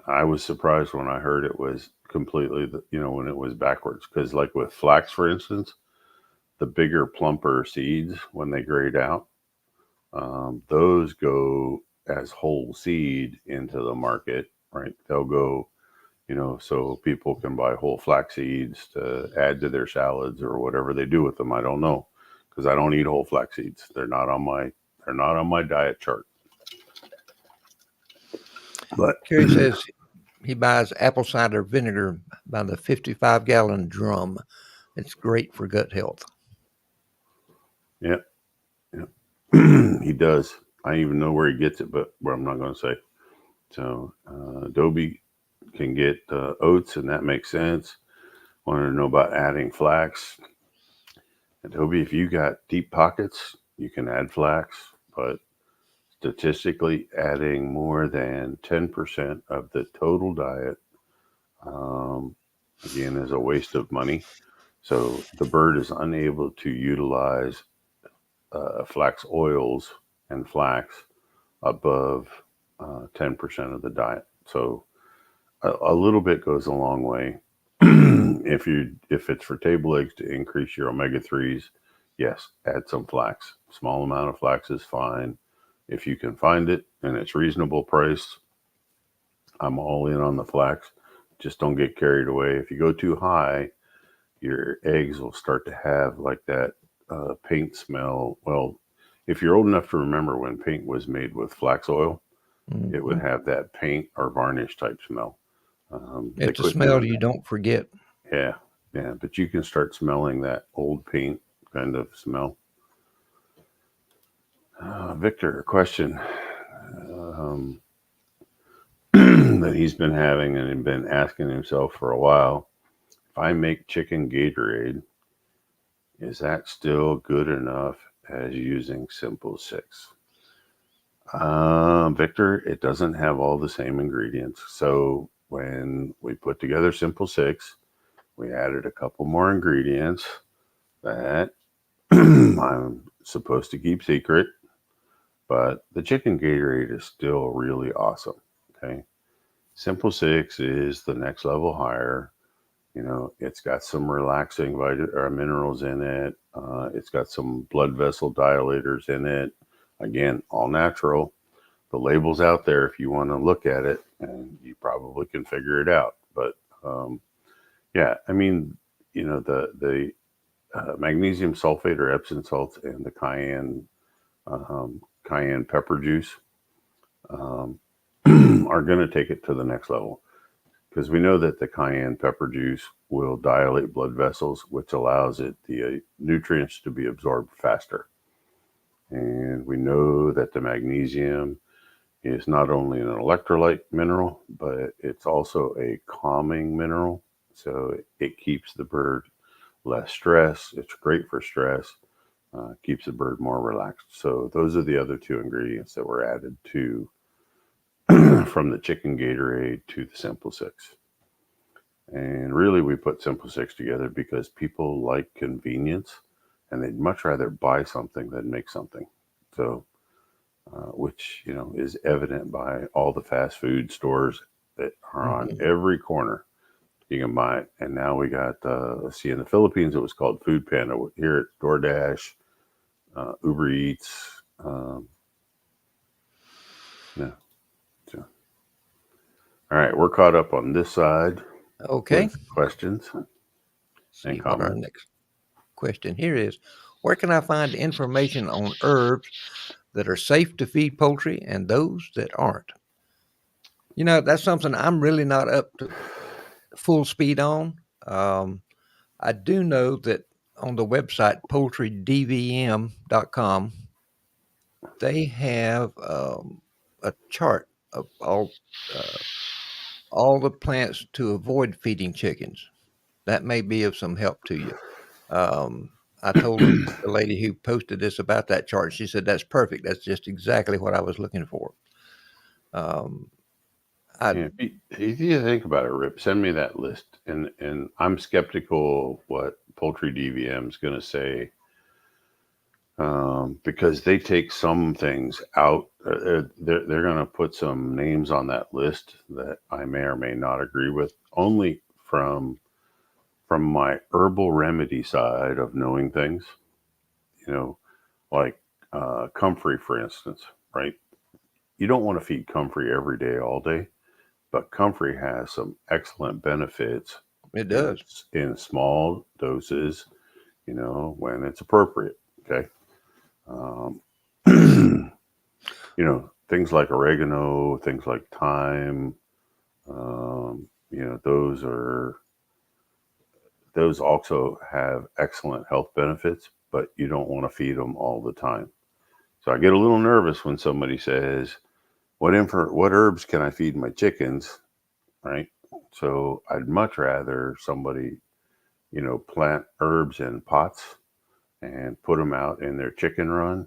I was surprised when I heard it was completely, when it was backwards. Because like with flax, for instance, the bigger, plumper seeds, when they grade out, those go as whole seed into the market, right? They'll go, so people can buy whole flax seeds to add to their salads or whatever they do with them. I don't know, because I don't eat whole flax seeds. They're not on my diet chart. But Kerry says he buys apple cider vinegar by the 55-gallon drum. It's great for gut health. Yeah. He does. I even know where he gets it, but I'm not going to say. So Adobe can get oats, and that makes sense. Wanted to know about adding flax. Adobe, if you got deep pockets, you can add flax, but statistically, adding more than 10% of the total diet, again, is a waste of money. So the bird is unable to utilize flax oils and flax above 10% of the diet. So a little bit goes a long way. If it's for table eggs to increase your omega-3s, yes, add some flax. Small amount of flax is fine. If you can find it and it's reasonable price, I'm all in on the flax. Just don't get carried away. If you go too high, your eggs will start to have like that paint smell. Well, if you're old enough to remember when paint was made with flax oil, it would have that paint or varnish type smell. It's a smell you don't forget. Yeah, but you can start smelling that old paint kind of smell. Victor, a question that he's been having and been asking himself for a while. If I make chicken Gatorade, is that still good enough as using Simple 6? Victor, it doesn't have all the same ingredients. So when we put together Simple 6, we added a couple more ingredients that I'm supposed to keep secret, but the chicken Gatorade is still really awesome. Okay. Simple Six is the next level higher. It's got some relaxing minerals in it. It's got some blood vessel dilators in it. Again, all natural. The label's out there if you want to look at it, and you probably can figure it out. But yeah, I mean, the magnesium sulfate or Epsom salts and the cayenne pepper juice um, are going to take it to the next level, because we know that the cayenne pepper juice will dilate blood vessels, which allows the nutrients to be absorbed faster. And we know that the magnesium is not only an electrolyte mineral, but it's also a calming mineral. So it keeps the bird less stress. It's great for stress. Keeps the bird more relaxed. So those are the other two ingredients that were added to from the chicken Gatorade to the Simple Six. And really, we put Simple Six together because people like convenience, and they'd much rather buy something than make something. So, which is evident by all the fast food stores that are on every corner. You can buy it. And now we got, let's see, in the Philippines, it was called Food Panda. Here at DoorDash, Uber Eats. Yeah. So, all right, we're caught up on this side. Okay. Questions See what our next question here is. Where can I find information on herbs that are safe to feed poultry and those that aren't? That's something I'm really not up to full speed on. I do know that on the website poultrydvm.com, they have a chart of all the plants to avoid feeding chickens. That may be of some help to you. I told the lady who posted this about that chart. She said, "That's perfect. That's just exactly what I was looking for." If you think about it, Rip, send me that list. And I'm skeptical what Poultry DVM is going to say, because they take some things out. They're going to put some names on that list that I may or may not agree with, only from my herbal remedy side of knowing things. Like comfrey, for instance, right? You don't want to feed comfrey every day, all day, but comfrey has some excellent benefits. It does. In small doses, when it's appropriate. Okay. Things like oregano, things like thyme, those also have excellent health benefits, but you don't want to feed them all the time. So I get a little nervous when somebody says, what herbs can I feed my chickens? Right. So I'd much rather somebody, plant herbs in pots and put them out in their chicken run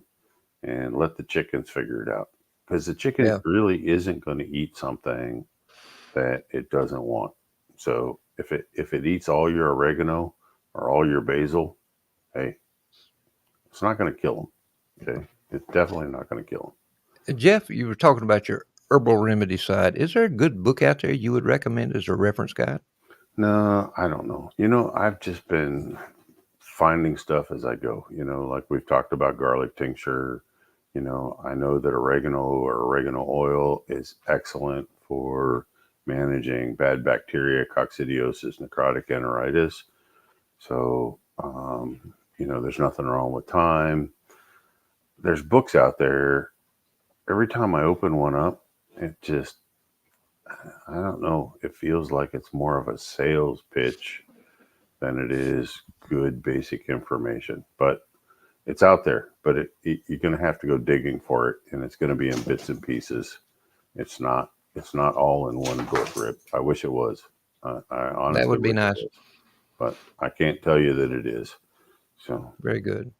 and let the chickens figure it out. Because the chicken really isn't going to eat something that it doesn't want. So if it eats all your oregano or all your basil, hey, it's not going to kill them. Okay, it's definitely not going to kill them. Jeff, you were talking about your herbal remedy side. Is there a good book out there you would recommend as a reference guide? No, I don't know. I've just been finding stuff as I go. Like we've talked about garlic tincture. I know that oregano or oregano oil is excellent for managing bad bacteria, coccidiosis, necrotic enteritis. So, there's nothing wrong with thyme. There's books out there. Every time I open one up, it just, I don't know, it feels like it's more of a sales pitch than it is good basic information. But it's out there, but you're going to have to go digging for it, and it's going to be in bits and pieces. It's not all in one book, Rip. I wish it was. I honestly, that would be nice, but I can't tell you that it is. So very good.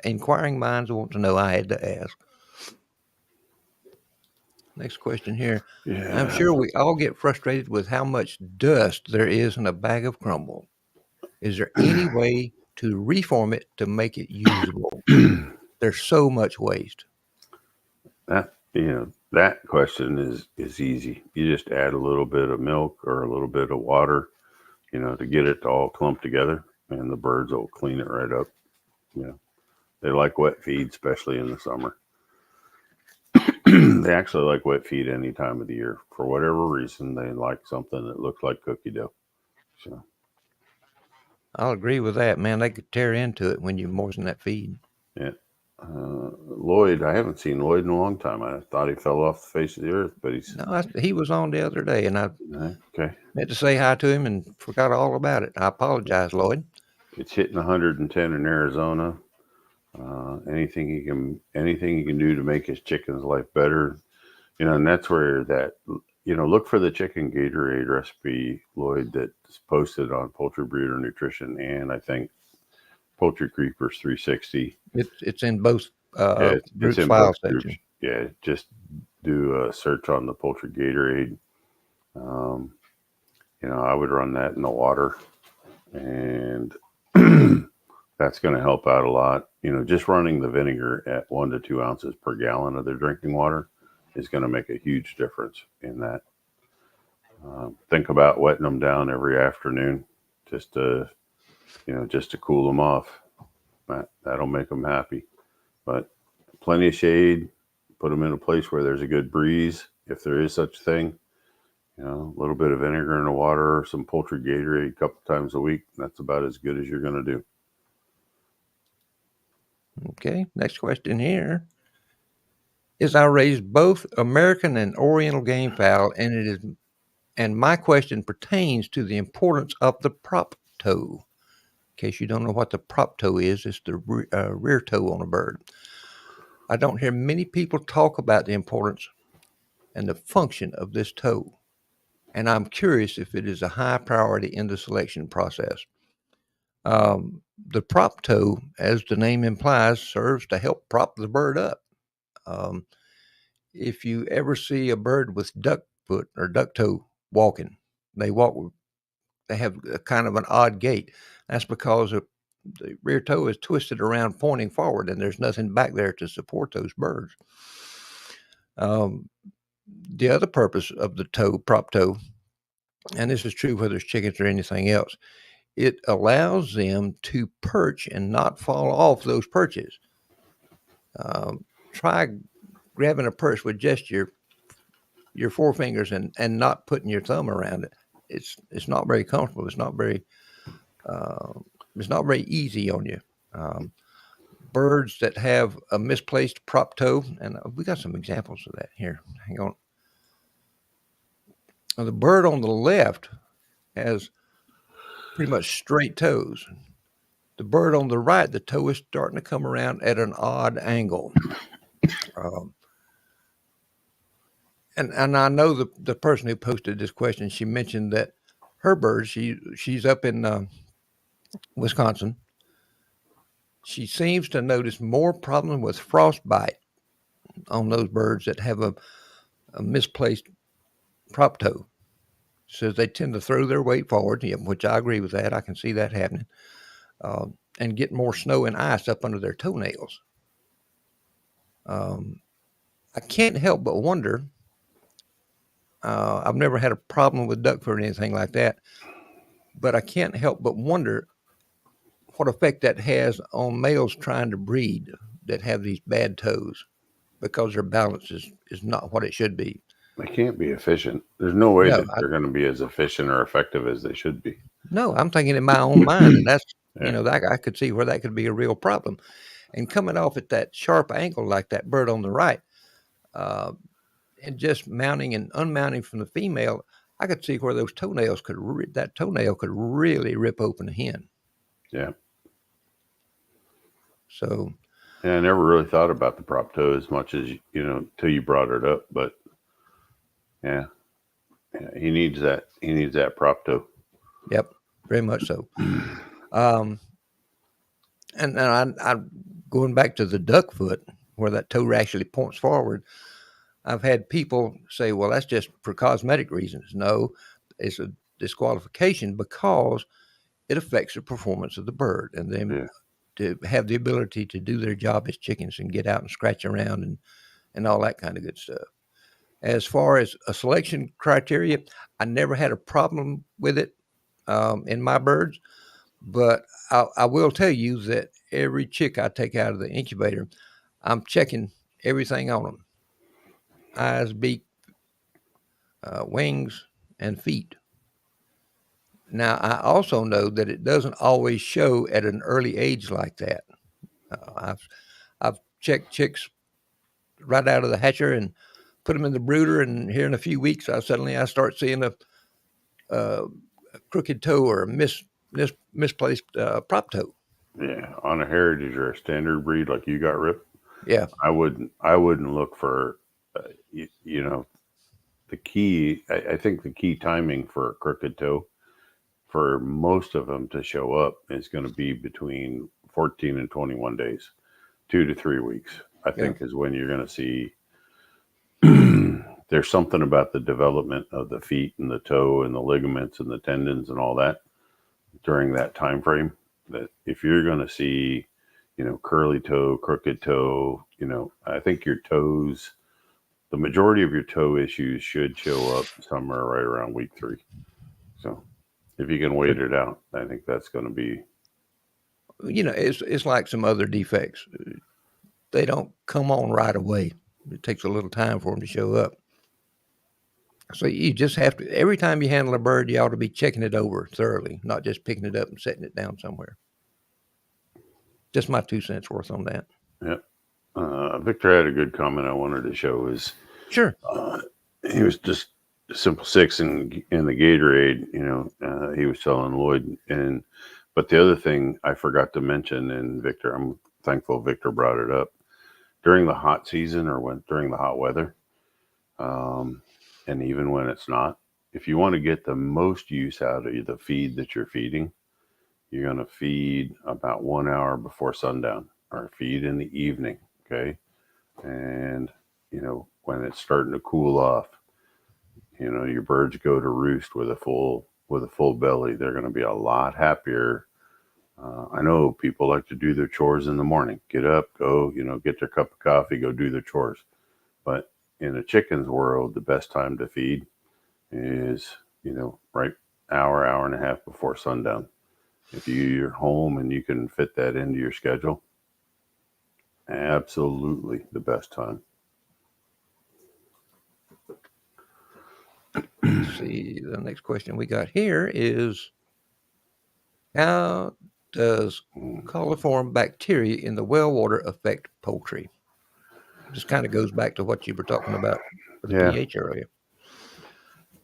Inquiring minds want to know. I had to ask. Next question here. Yeah. I'm sure we all get frustrated with how much dust there is in a bag of crumble. Is there any way to reform it to make it usable? There's so much waste. That That question is easy. You just add a little bit of milk or a little bit of water, to get it to all clump together, and the birds will clean it right up. You know, they like wet feed, especially in the summer. They actually like wet feed any time of the year. For whatever reason, they like something that looks like cookie dough. So, I'll agree with that, man. They could tear into it when you moisten that feed. yeah. Lloyd, I haven't seen Lloyd in a long time. I thought he fell off the face of the earth, but he's No, he was on the other day, and I okay. meant to say hi to him and forgot all about it. I apologize, Lloyd. It's hitting 110 in Arizona. Anything he can do to make his chicken's life better, and that's where that look for the chicken Gatorade recipe, Lloyd, that's posted on Poultry Breeder Nutrition, and I think Poultry Creepers 360. It's in both Yeah, it's groups in file both section. groups. Yeah, just do a search on the Poultry Gatorade. Um, I would run that in the water, and that's going to help out a lot. Just running the vinegar at 1 to 2 ounces per gallon of their drinking water is going to make a huge difference in that. Think about wetting them down every afternoon, just to cool them off. That'll make them happy. But plenty of shade. Put them in a place where there's a good breeze, if there is such a thing. A little bit of vinegar in the water, some poultry Gatorade a couple times a week. That's about as good as you're going to do. Okay, next question here is: I raise both American and Oriental game fowl, and my question pertains to the importance of the prop toe. In case you don't know what the prop toe is, it's the rear toe on a bird. I don't hear many people talk about the importance and the function of this toe, and I'm curious if it is a high priority in the selection process. The prop toe, as the name implies, serves to help prop the bird up. Um, if you ever see a bird with duck foot or duck toe walking, they walk. They have a kind of an odd gait. That's because the rear toe is twisted around, pointing forward, and there's nothing back there to support those birds. The other purpose of the toe, prop toe, and this is true whether it's chickens or anything else, it allows them to perch and not fall off those perches. Try grabbing a perch with just your forefingers and not putting your thumb around it. It's not very comfortable. It's not very easy on you. Birds that have a misplaced prop toe, and we got some examples of that here. Hang on. Now, the bird on the left has pretty much straight toes. The bird on the right, the toe is starting to come around at an odd angle. And I know the person who posted this question, she mentioned that her bird, she's up in Wisconsin. She seems to notice more problem with frostbite on those birds that have a misplaced prop toe. So they tend to throw their weight forward, which I agree with that. I can see that happening, and get more snow and ice up under their toenails. I can't help but wonder. I've never had a problem with duck foot or anything like that, but I can't help but wonder what effect that has on males trying to breed that have these bad toes because their balance is not what it should be. They can't be efficient. There's no way No, that they're going to be as efficient or effective as they should be. no, I'm thinking in my own mind, and that's Yeah. that I could see where that could be a real problem. And coming off at that sharp angle like that bird on the right, and just mounting and unmounting from the female, I could see where those toenails that toenail could really rip open a hen. Yeah. So, And I never really thought about the prop toe as much as till you brought it up. But yeah, he needs that. He needs that prop toe. yep, very much so. And I going back to the duck foot where that toe actually points forward. I've had people say, "Well, that's just for cosmetic reasons." No, it's a disqualification because it affects the performance of the bird and them to have the ability to do their job as chickens and get out and scratch around and all that kind of good stuff. As far as a selection criteria, I never had a problem with it in my birds, but I will tell you that every chick I take out of the incubator, I'm checking everything on them: eyes, beak, wings, and feet. Now, I also know that it doesn't always show at an early age like that. I've checked chicks right out of the hatcher and put them in the brooder, and here in a few weeks, I start seeing a crooked toe or a misplaced prop toe. Yeah, on a heritage or a standard breed like you got, Rip, Yeah, I wouldn't look for, you know, the key. I think the key timing for a crooked toe for most of them to show up is going to be between 14 and 21 days, 2 to 3 weeks. I yeah, think is when you're going to see. There's something about the development of the feet and the toe and the ligaments and the tendons and all that during that time frame, that if you're going to see, curly toe, crooked toe, I think your toes, the majority of your toe issues should show up somewhere right around week 3. So if you can wait it out, I think that's going to be. it's like some other defects. They don't come on right away. It takes a little time for them to show up. So you just have to, every time you handle a bird, you ought to be checking it over thoroughly, not just picking it up and setting it down somewhere. Just my 2 cents worth on that. Yeah. Victor had a good comment I wanted to show. Is Sure. He was just simple 6 in the Gatorade. He was telling Lloyd, but the other thing I forgot to mention, and Victor, I'm thankful Victor brought it up during the hot season or during the hot weather, and even when it's not. If you want to get the most use out of the feed that you're feeding, you're going to feed about 1 hour before sundown, or feed in the evening. Okay. And, when it's starting to cool off, your birds go to roost with a full belly. They're going to be a lot happier. I know people like to do their chores in the morning, get up, go, get their cup of coffee, go do their chores. But in a chicken's world, the best time to feed is, right hour and a half before sundown. If you're home and you can fit that into your schedule, absolutely the best time. Let's see, the next question we got here is, how does coliform bacteria in the well water affect poultry? Just kind of goes back to what you were talking about with the pH earlier.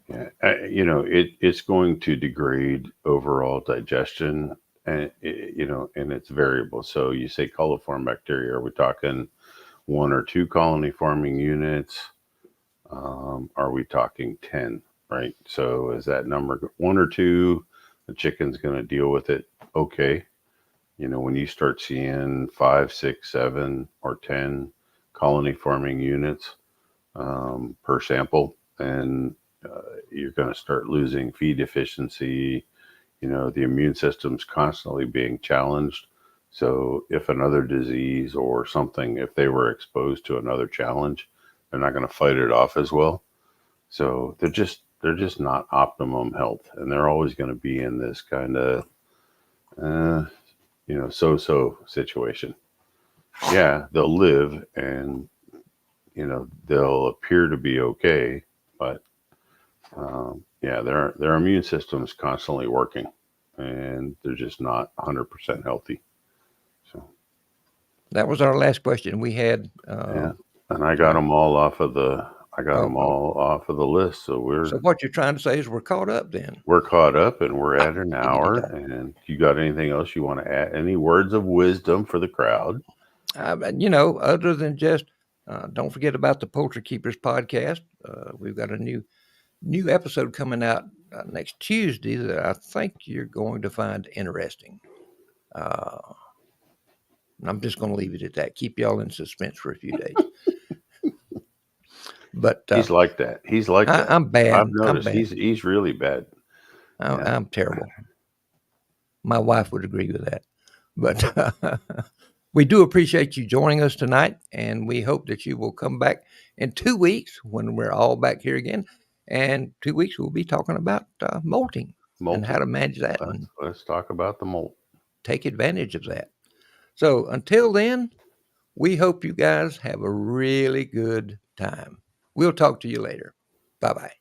Yeah, it's going to degrade overall digestion, and and it's variable. So you say coliform bacteria, are we talking 1 or 2 colony forming units? Are we talking 10? Right. So is that number 1 or 2? The chicken's going to deal with it. Okay. When you start seeing 5, 6, 7, or 10 colony forming units per sample, and you're going to start losing feed efficiency. The immune system's constantly being challenged. So if another disease or something, if they were exposed to another challenge, they're not going to fight it off as well. So they're just not optimum health, and they're always going to be in this kind of so-so situation. Yeah, they'll live, and they'll appear to be okay, but their immune system is constantly working, and they're just not 100% healthy. So that was our last question we had. And I got them all off of the. Them all off of the list. So what you're trying to say is we're caught up then. We're caught up, and we're at an hour. And you got anything else you want to add? Any words of wisdom for the crowd? Other than just don't forget about the Poultry Keepers podcast. We've got a new episode coming out next Tuesday that I think you're going to find interesting. I'm just going to leave it at that. Keep y'all in suspense for a few days. But he's like that. He's like that. I'm bad. I've noticed he's really bad. I'm terrible. My wife would agree with that. But We do appreciate you joining us tonight, and we hope that you will come back in 2 weeks when we're all back here again. And 2 weeks, we'll be talking about molting and how to manage that and Let's talk about the molt. take advantage of that. So until then, we hope you guys have a really good time. We'll talk to you later. Bye-bye.